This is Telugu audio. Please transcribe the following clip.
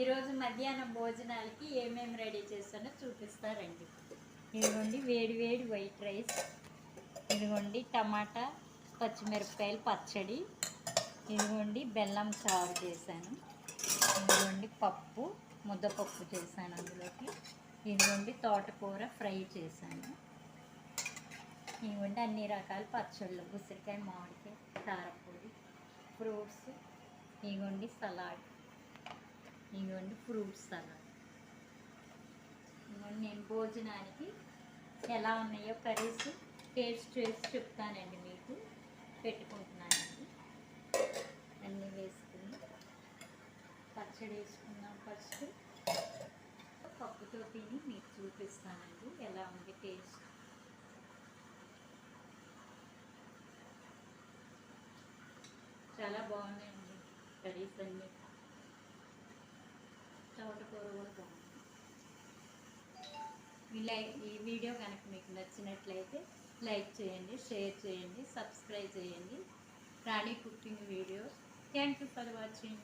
ఈరోజు మధ్యాహ్నం భోజనాలకి ఏమేమి రెడీ చేస్తానో చూపిస్తారండి. ఇదిగోండి వేడి వేడి వైట్ రైస్, ఇదిగోండి టమాటా పచ్చిమిరపకాయలు పచ్చడి, ఇదిగోండి బెల్లం చారు చేశాను, ఇదిగోండి పప్పు ముద్దపప్పు చేశాను అందులోకి, ఇదిగోండి తోటకూర ఫ్రై చేశాను, ఇదిగోండి అన్ని రకాల పచ్చళ్ళు ఉసిరికాయ మామిడికాయ కారపొడి ఫ్రూట్స్, ఇదిగోండి సలాడ్, ఇదిగోండి ఫ్రూట్స్ సలాడ్. ఇదిగోండి నేను భోజనానికి ఎలా ఉన్నాయో కర్రీస్ టేస్ట్ చేసి చెప్తానండి, మీకు పెట్టుకుంటున్నానండి. అన్నీ వేసుకుని పచ్చడి వేసుకున్నాం. ఫస్ట్ పప్పుతో తిని మీకు చూపిస్తానండి ఎలా ఉంది టేస్ట్. చాలా బాగున్నాయండి కర్రీస్ అన్నీ. తోటకూర కూడా బాగుంది. ఈ వీడియో కనుక మీకు నచ్చినట్లయితే లైక్ చేయండి, షేర్ చేయండి, సబ్స్క్రైబ్ చేయండి. Rani cooking videos. Thank you for watching.